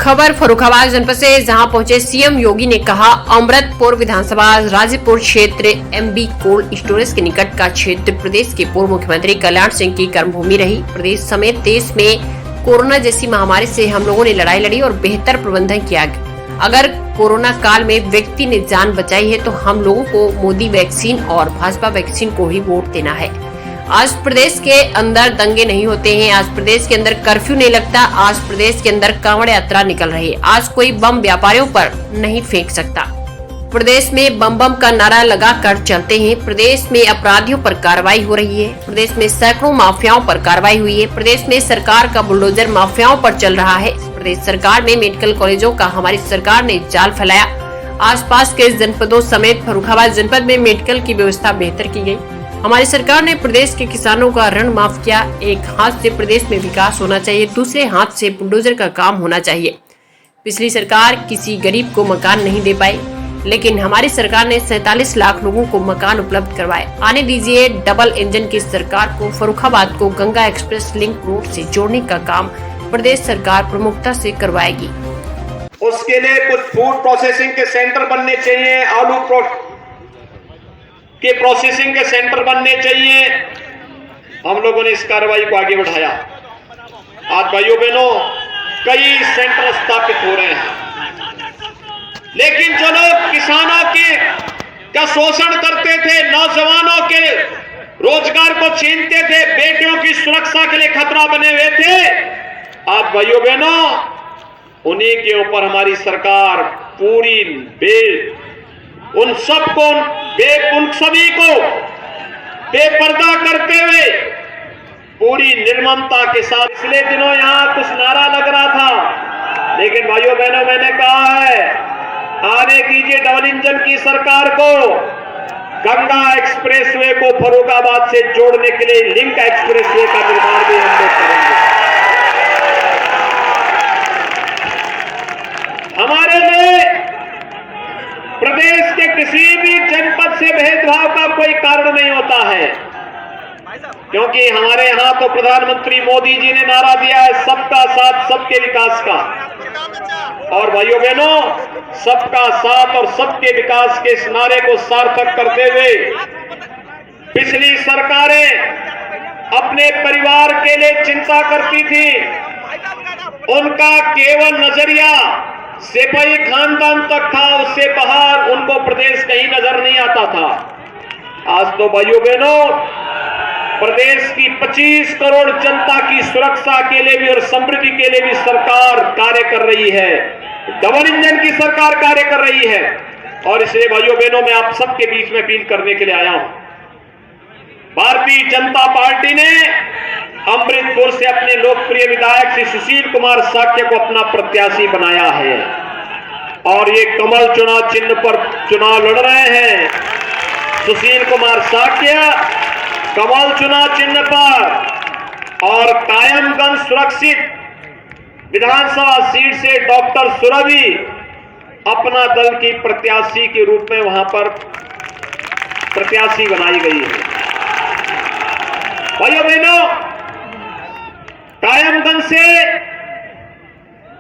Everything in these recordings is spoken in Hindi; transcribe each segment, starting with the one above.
खबर फर्रुखाबाद जनपद से, जहां पहुंचे सीएम योगी ने कहा, अमृतपुर विधानसभा राजीपुर क्षेत्र एमबी कोल्ड स्टोरेज के निकट का क्षेत्र प्रदेश के पूर्व मुख्यमंत्री कल्याण सिंह की कर्मभूमि रही। प्रदेश समेत देश में कोरोना जैसी महामारी से हम लोगों ने लड़ाई लड़ी और बेहतर प्रबंधन किया। अगर कोरोना काल में व्यक्ति ने जान बचाई है तो हम लोगों को मोदी वैक्सीन और भाजपा वैक्सीन को ही वोट देना है। आज प्रदेश के अंदर दंगे नहीं होते हैं, आज प्रदेश के अंदर कर्फ्यू नहीं लगता, आज प्रदेश के अंदर कांवड़ यात्रा निकल रही है, आज कोई बम व्यापारियों पर नहीं फेंक सकता। प्रदेश में बम बम का नारा लगा कर चलते हैं। प्रदेश में अपराधियों पर कार्रवाई हो रही है। प्रदेश में सैकड़ों माफियाओं पर कार्रवाई हुई है। प्रदेश में सरकार का बुलडोजर माफियाओं पर चल रहा है। प्रदेश सरकार ने मेडिकल कॉलेजों का हमारी सरकार ने जाल फैलाया। आसपास के जनपदों समेत फर्रुखाबाद जनपद में मेडिकल की व्यवस्था बेहतर की गई। हमारी सरकार ने प्रदेश के किसानों का ऋण माफ किया। एक हाथ से प्रदेश में विकास होना चाहिए, दूसरे हाथ से बुलडोजर का काम होना चाहिए। पिछली सरकार किसी गरीब को मकान नहीं दे पाई, लेकिन हमारी सरकार ने 47 लाख लोगों को मकान उपलब्ध करवाए। आने दीजिए डबल इंजन की सरकार को। फर्रुखाबाद को गंगा एक्सप्रेस लिंक रोड से जोड़ने का काम प्रदेश सरकार प्रमुखता से करवाएगी। उसके लिए कुछ फूड प्रोसेसिंग के सेंटर बनने चाहिए, आलू के प्रोसेसिंग के सेंटर बनने चाहिए। हम लोगों ने इस कार्रवाई को आगे बढ़ाया। आज भाइयों बहनों कई सेंटर स्थापित हो रहे हैं, लेकिन जो लोग किसानों का शोषण करते थे, नौजवानों के रोजगार को छीनते थे, बेटियों की सुरक्षा के लिए खतरा बने हुए थे, आज भाइयों बहनों उन्हीं के ऊपर हमारी सरकार पूरी उन सभी को बेपर्दा करते हुए पूरी निर्ममता के साथ। पिछले दिनों यहाँ कुछ नारा लग रहा था, लेकिन भाइयों बहनों मैंने कहा है आने दीजिए डबल इंजन की सरकार को। गंगा एक्सप्रेसवे को फर्रुखाबाद से जोड़ने के लिए लिंक एक्सप्रेसवे का निर्माण भी हम लोग करेंगे। हमारे लिए प्रदेश के किसी भी जनपद से भेदभाव का कोई कारण नहीं होता है, क्योंकि हमारे यहां तो प्रधानमंत्री मोदी जी ने नारा दिया है सबका साथ सबके विकास का। और भाइयों बहनों सबका साथ और सबके विकास के इस नारे को सार्थक करते हुए पिछली सरकारें अपने परिवार के लिए चिंता करती थी। उनका केवल नजरिया सिपाही खानदान तक था, उससे बाहर उनको प्रदेश कहीं नजर नहीं आता था। आज तो भाइयों बहनों प्रदेश की 25 करोड़ जनता की सुरक्षा के लिए भी और समृद्धि के लिए भी सरकार कार्य कर रही है। डबल इंजन की सरकार कार्य कर रही है। और इसलिए भाइयों बहनों मैं आप सबके बीच में अपील करने के लिए आया हूं। भारतीय जनता पार्टी ने अमृतपुर से अपने लोकप्रिय विधायक श्री सुशील कुमार साक्य को अपना प्रत्याशी बनाया है और ये कमल चुनाव चिन्ह पर चुनाव लड़ रहे हैं। सुशील कुमार साक्य कमल चुनाव चिन्ह पर और कायमगंज सुरक्षित विधानसभा सीट से डॉक्टर सुरभि अपना दल की प्रत्याशी के रूप में वहां पर प्रत्याशी बनाई गई है। भाइयों बहनों कायमगंज से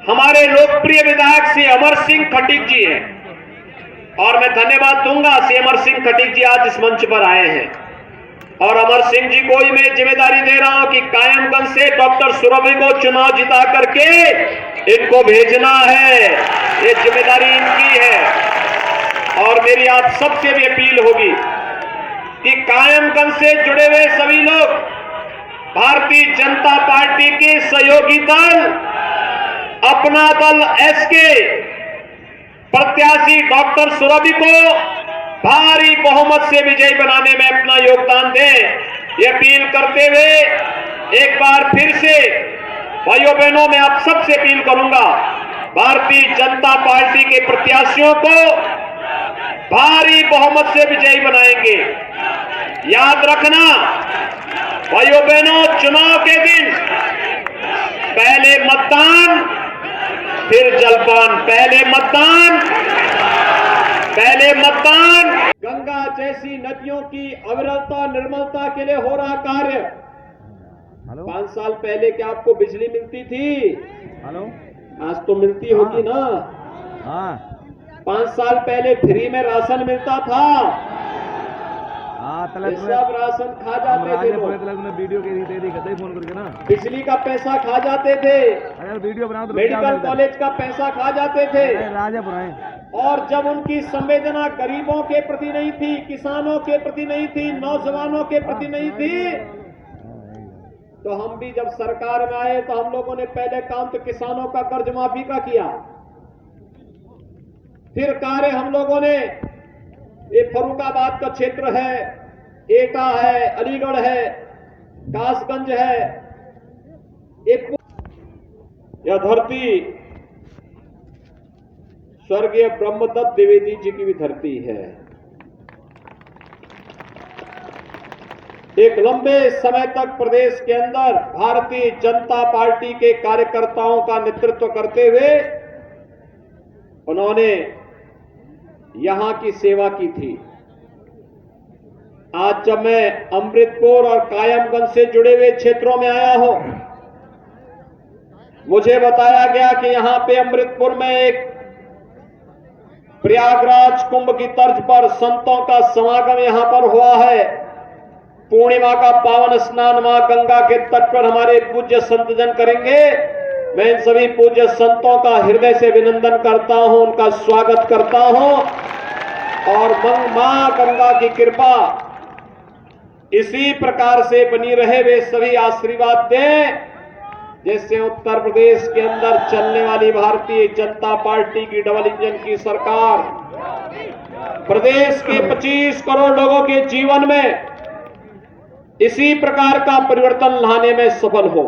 हमारे लोकप्रिय विधायक श्री अमर सिंह खटीक जी हैं और मैं धन्यवाद दूंगा श्री अमर सिंह खटीक जी आज इस मंच पर आए हैं। और अमर सिंह जी को ही मैं जिम्मेदारी दे रहा हूं कि कायमगंज से डॉक्टर सुरभि को चुनाव जिता करके इनको भेजना है, ये जिम्मेदारी इनकी है। और मेरी आप सबसे भी अपील होगी कि कायमगंज से जुड़े हुए सभी लोग भारतीय जनता पार्टी के सहयोगी दल अपना दल एसके प्रत्याशी डॉक्टर सुरभि को भारी बहुमत से विजयी बनाने में अपना योगदान दें। ये अपील करते हुए एक बार फिर से भाइयों बहनों मैं आप सबसे अपील करूंगा, भारतीय जनता पार्टी के प्रत्याशियों को भारी बहुमत से विजयी बनाएंगे। याद रखना भाइयों बहनों चुनाव के दिन पहले मतदान फिर जलपान, पहले मतदान। गंगा जैसी नदियों की अविरलता निर्मलता के लिए हो रहा कार्य। 5 साल पहले क्या आपको बिजली मिलती थी? आज तो मिलती होगी ना। हाँ 5 साल पहले फ्री में राशन मिलता था, हाँ ये सब राशन खा जाते थे लोग। वीडियो के फोन करके ना बिजली का पैसा खा जाते थे, अगर वीडियो बनाओ तो मेडिकल कॉलेज का पैसा खा जाते थे। राजापुर है। और जब उनकी संवेदना गरीबों के प्रति नहीं थी, किसानों के प्रति नहीं थी, नौजवानों के प्रति नहीं थी, तो हम भी जब सरकार में आए तो हम लोगों ने पहले काम तो किसानों का कर्ज माफी का किया। फिर कार्य हम लोगों ने ये फर्रुखाबाद का क्षेत्र है, एटा है, अलीगढ़ है, कासगंज है, एक यह धरती स्वर्गीय ब्रह्मदत्त द्विवेदी जी की भी धरती है। एक लंबे समय तक प्रदेश के अंदर भारतीय जनता पार्टी के कार्यकर्ताओं का नेतृत्व करते हुए उन्होंने यहां की सेवा की थी। आज जब मैं अमृतपुर और कायमगंज से जुड़े हुए क्षेत्रों में आया हूं, मुझे बताया गया कि यहां पे अमृतपुर में एक प्रयागराज कुंभ की तर्ज पर संतों का समागम यहां पर हुआ है। पूर्णिमा का पावन स्नान मां गंगा के तट पर हमारे पूज्य संतजन करेंगे। मैं इन सभी पूज्य संतों का हृदय से अभिनंदन करता हूं, उनका स्वागत करता हूं और मां गंगा की कृपा इसी प्रकार से बनी रहे, वे सभी आशीर्वाद दें जिससे उत्तर प्रदेश के अंदर चलने वाली भारतीय जनता पार्टी की डबल इंजन की सरकार प्रदेश के 25 करोड़ लोगों के जीवन में इसी प्रकार का परिवर्तन लाने में सफल हो।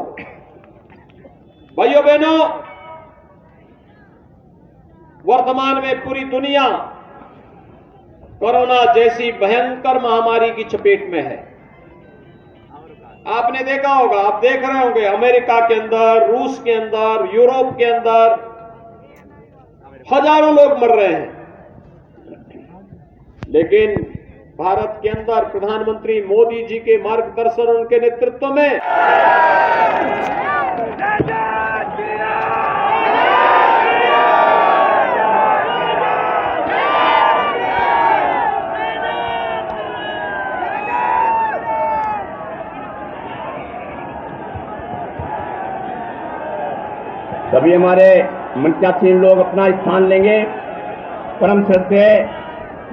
भाइयों बहनों, वर्तमान में पूरी दुनिया कोरोना जैसी भयंकर महामारी की चपेट में है। आपने देखा होगा, आप देख रहे होंगे, अमेरिका के अंदर, रूस के अंदर, यूरोप के अंदर हजारों लोग मर रहे हैं, लेकिन भारत के अंदर प्रधानमंत्री मोदी जी के मार्गदर्शन, उनके नेतृत्व में सभी हमारे मंचासीन लोग अपना स्थान लेंगे। परम श्रद्धेय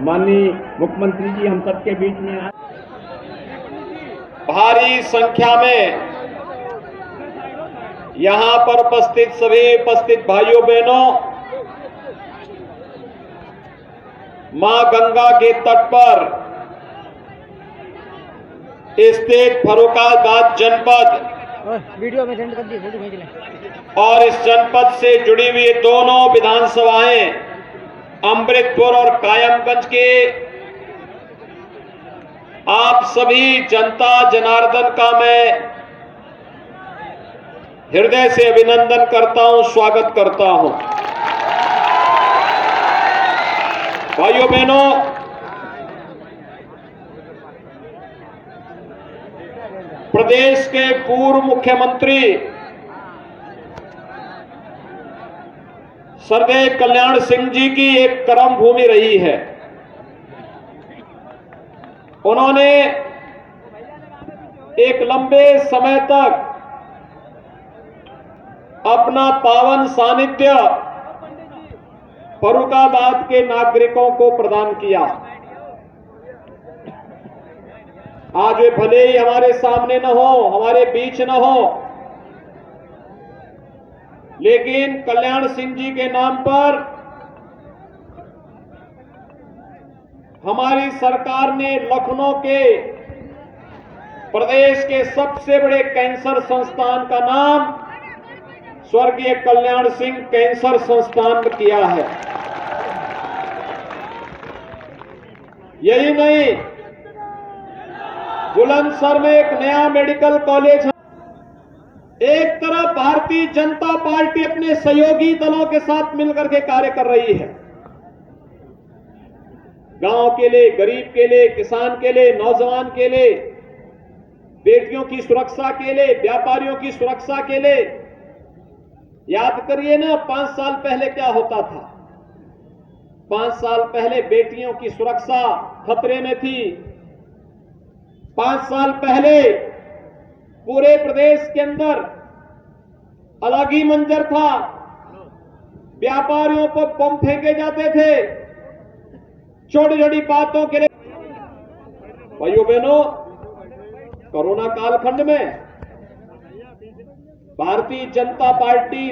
माननीय मुख्यमंत्री जी हम सबके बीच में आए। भारी संख्या में यहां पर उपस्थित सभी उपस्थित भाइयों बहनों, मां गंगा के तट पर स्थित फर्रुखाबाद जनपद वीडियो में सेंड कर दिए, फोटो खींच लें। और इस जनपद से जुड़ी हुई दोनों विधानसभाएं अमृतपुर और कायमगंज के आप सभी जनता जनार्दन का मैं हृदय से अभिनंदन करता हूं, स्वागत करता हूं। भाइयों बहनों, प्रदेश के पूर्व मुख्यमंत्री स्वर्गीय कल्याण सिंह जी की एक कर्म भूमि रही है। उन्होंने एक लंबे समय तक अपना पावन सानिध्य फर्रुखाबाद के नागरिकों को प्रदान किया। आज वे भले ही हमारे सामने न हो, हमारे बीच न हो, लेकिन कल्याण सिंह जी के नाम पर हमारी सरकार ने लखनऊ के प्रदेश के सबसे बड़े कैंसर संस्थान का नाम स्वर्गीय कल्याण सिंह कैंसर संस्थान किया है। यही नहीं, बुलंदशहर में एक नया मेडिकल कॉलेज है। एक तरफ भारतीय जनता पार्टी अपने सहयोगी दलों के साथ मिलकर के कार्य कर रही है, गांव के लिए, गरीब के लिए, किसान के लिए, नौजवान के लिए, बेटियों की सुरक्षा के लिए, व्यापारियों की सुरक्षा के लिए। याद करिए ना 5 साल पहले क्या होता था। 5 साल पहले बेटियों की सुरक्षा खतरे में थी। 5 साल पहले पूरे प्रदेश के अंदर अलग ही मंजर था। व्यापारियों पर बम फेंके जाते थे छोटी छोटी बातों के लिए। भाइयों बहनों, कोरोना कालखंड में भारतीय जनता पार्टी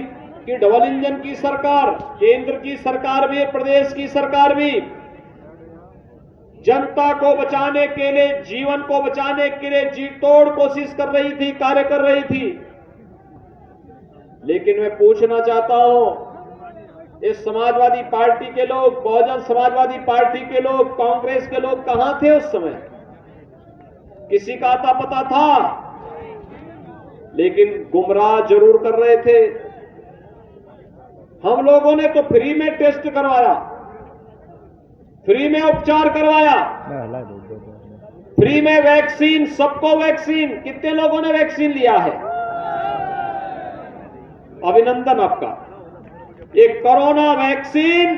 की डबल इंजन की सरकार, केंद्र की सरकार भी, प्रदेश की सरकार भी जनता को बचाने के लिए, जीवन को बचाने के लिए जी तोड़ कोशिश कर रही थी, कार्य कर रही थी। लेकिन मैं पूछना चाहता हूं, इस समाजवादी पार्टी के लोग, बहुजन समाजवादी पार्टी के लोग, कांग्रेस के लोग कहां थे उस समय? किसी का आता पता था? लेकिन गुमराह जरूर कर रहे थे। हम लोगों ने तो फ्री में टेस्ट करवाया, फ्री में उपचार करवाया, फ्री में वैक्सीन, सबको वैक्सीन। कितने लोगों ने वैक्सीन लिया है? अभिनंदन आपका। एक कोरोना वैक्सीन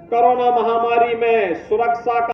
कोरोना महामारी में सुरक्षा का